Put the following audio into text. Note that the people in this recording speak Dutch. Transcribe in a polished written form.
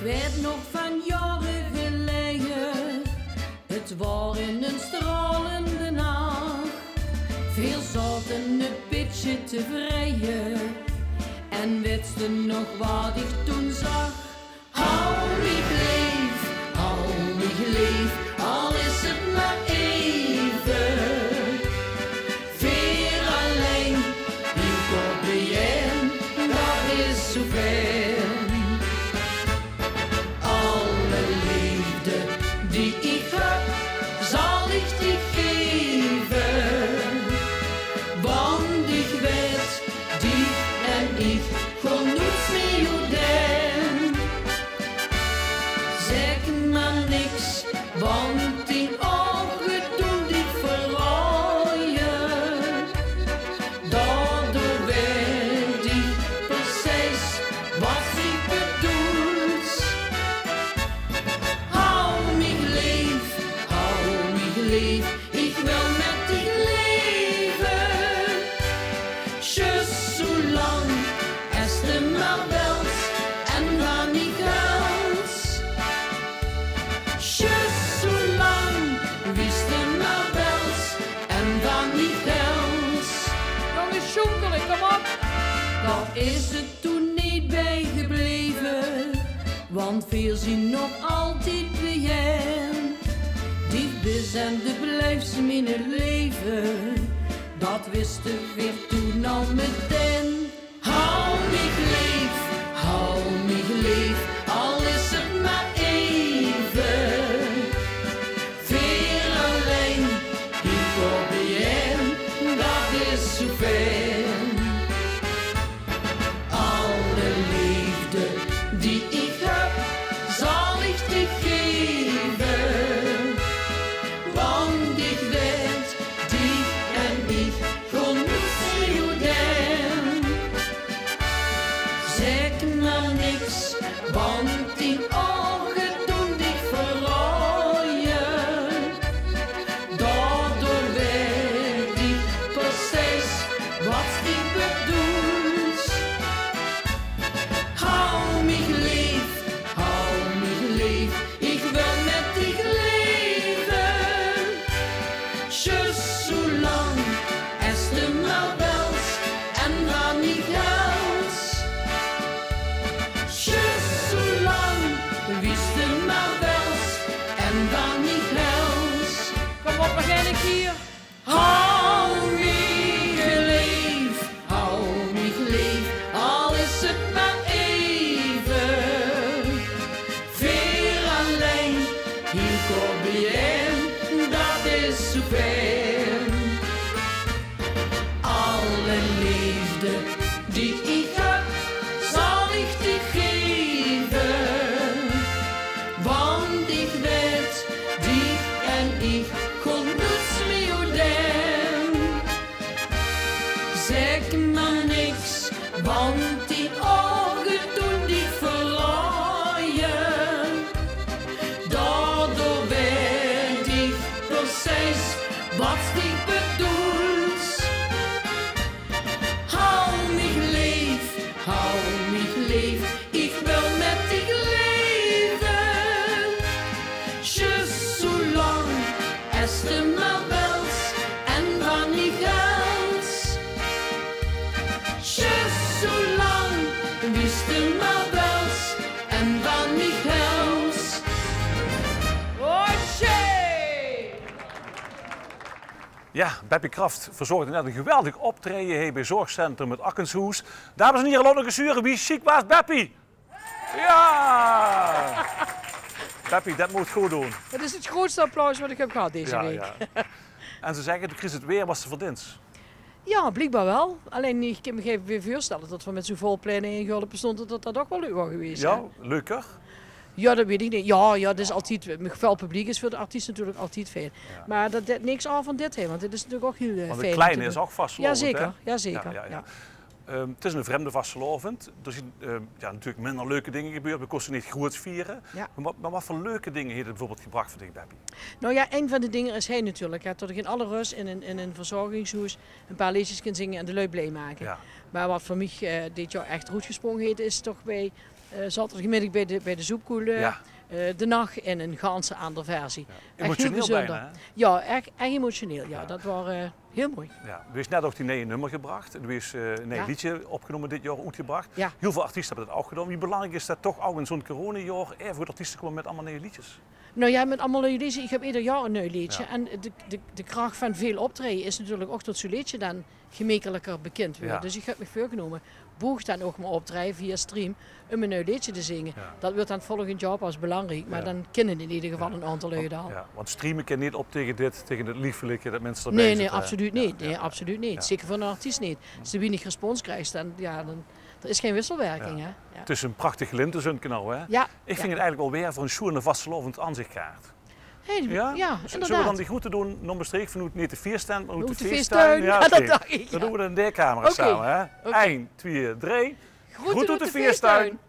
weet nog van jaren geleden, het was in een stralende nacht. Veel zaten een beetje te vrijen en wisten nog wat ik toen zag. Hou mich lief, al is het maar even. Weer alleen, in Corbeil, dat is zoveel. Alle liefde die ik heb, zal ik die geven. Want ik weet, die en ik kon niets meer doen. Zeg maar niks, want die ogen doen die verrooien. Daardoor weet ik precies wat ik bedoelt. Hou mich lief, ik wil met dich leven. Tjus, zolang es de maar welt en wanneer ik huils. Tjus, zolang wist de maar welt en wanneer ik huils. Jongens, sjonkelen, kom op. Daar is het toen niet bij gebleven, want veel zien nog altijd begin. Die bezende blijft ze in het leven, dat wisten we toen al meteen. Hou mich lief, al is het maar even. Weer alleen, in Corbeil, dat is zoveel. Alle liefde die ik heb, zal ik die geven. Want ik weet, die en ik kon niets meer doen. Zeg maar niks, want die ogen doen dich verrooien. Daardoor weet ik precies wat ik bedoelt. Hou mich lief, ik wil met dich leven. Tjus, zolang es de maar welt en wanneer ik huils. Tjus, zolang wist de maar welt en wanneer ik huils. Kom op, begin ik hier. Hou mich lief, al is het maar even. Weer alleen, in Corbeil, dat is zoveel. Alle liefde die ik heb, zal ik die geven. Want ik weet, die en ik kon niets meer doen. Zeg maar niks, want die ogen doen die verrooien. Daardoor weet ik precies wat ik bedoelt. Hou mich lief, ik wil met dich leven. Tjus, zolang es de maar welt en wanneer ik huils. Tjus, zolang wist de maar welt en wanneer ik huils. Hotje! Ja, Beppie Kraft verzorgde net een geweldig optreden hier bij Zorgcentrum het Akkenshoes. Dames en heren, laat nog eens huren wie chic was, Beppie. Ja! Beppie, dat moet goed doen. Dat is het grootste applaus wat ik heb gehad deze week. Ja. En ze zeggen, de crisis het weer was te verdienst. Ja, blijkbaar wel. Alleen ik kan me even weer voorstellen dat we met zo'n vol plein ingehulpen stonden, dat dat ook wel leuk was geweest. Ja, Hè? leuker. Ja, dat weet ik niet. Ja, dat is altijd, veel publiek is voor de artiest natuurlijk altijd veel. Ja. Maar dat niks aan van dit, hè, want dit is natuurlijk ook heel Want fijn. de kleine is ook vastgelovend. Jazeker, hè? jazeker. Ja. Het is een vreemde vastgelovend. Er zijn natuurlijk minder leuke dingen gebeurd. We konden niet goed vieren. Ja. Maar wat voor leuke dingen heeft het bijvoorbeeld gebracht voor dich, Beppie? Nou ja, een van de dingen is hij natuurlijk. Hè, dat ik in alle rust in een verzorgingshuis een paar liedjes kan zingen en de lui blij maken. Ja. Maar wat voor mij dit jaar echt goed gesprongen heeft, is toch bij Zaterdagmiddag bij de Zoepkoel. De nacht in een ganse andere versie. Ja. Echt Emotioneel heel bijzonder. bijna, hè? Ja, echt emotioneel. Ja, dat was heel mooi. Ja. U heeft net ook die nieuwe nummer gebracht. U heeft een Ja. liedje opgenomen dit jaar uitgebracht. Ja. Heel veel artiesten hebben dat ook gedaan. Wie belangrijk is dat toch ook in zo'n coronajaar voor de artiesten komen met allemaal nieuwe liedjes? Nou ja, met allemaal nieuwe liedjes. Ik heb ieder jaar een nieuw liedje. Ja. En de kracht van veel optreden is natuurlijk ook dat zo'n liedje dan gemakkelijker bekend wordt. Ja. Dus ik heb me voorgenomen, boeg dan ook maar optreden via stream, om een nieuw liedje te zingen. Ja. Dat wordt dan volgend jaar pas belangrijk, maar Ja. dan kennen in ieder geval een aantal leden al. Ja, want streamen kan niet op tegen het liefelijke dat mensen erbij Nee, zitten. absoluut niet. Nee, absoluut niet. Ja. Zeker van een artiest niet. Als je weinig respons krijgt, dan er is geen wisselwerking. Ja. Hè? Ja. Het is een prachtig lintenzunkanaal, hè? Ja, Ik vind het eigenlijk wel weer voor een schoen een vastgelovend aanzichtkaart. Hey, Ja? ja, Zullen we dan inderdaad. die groeten doen? Nog streek vanuit niet de vierstand, maar uit de de feesttuin. feesttuin. Ja, dat oké. dacht ik, Dan ja. doen we dan in de camera Oké. samen, hè? Oké. 1, 2, 3. Groeten uit de feesttuin.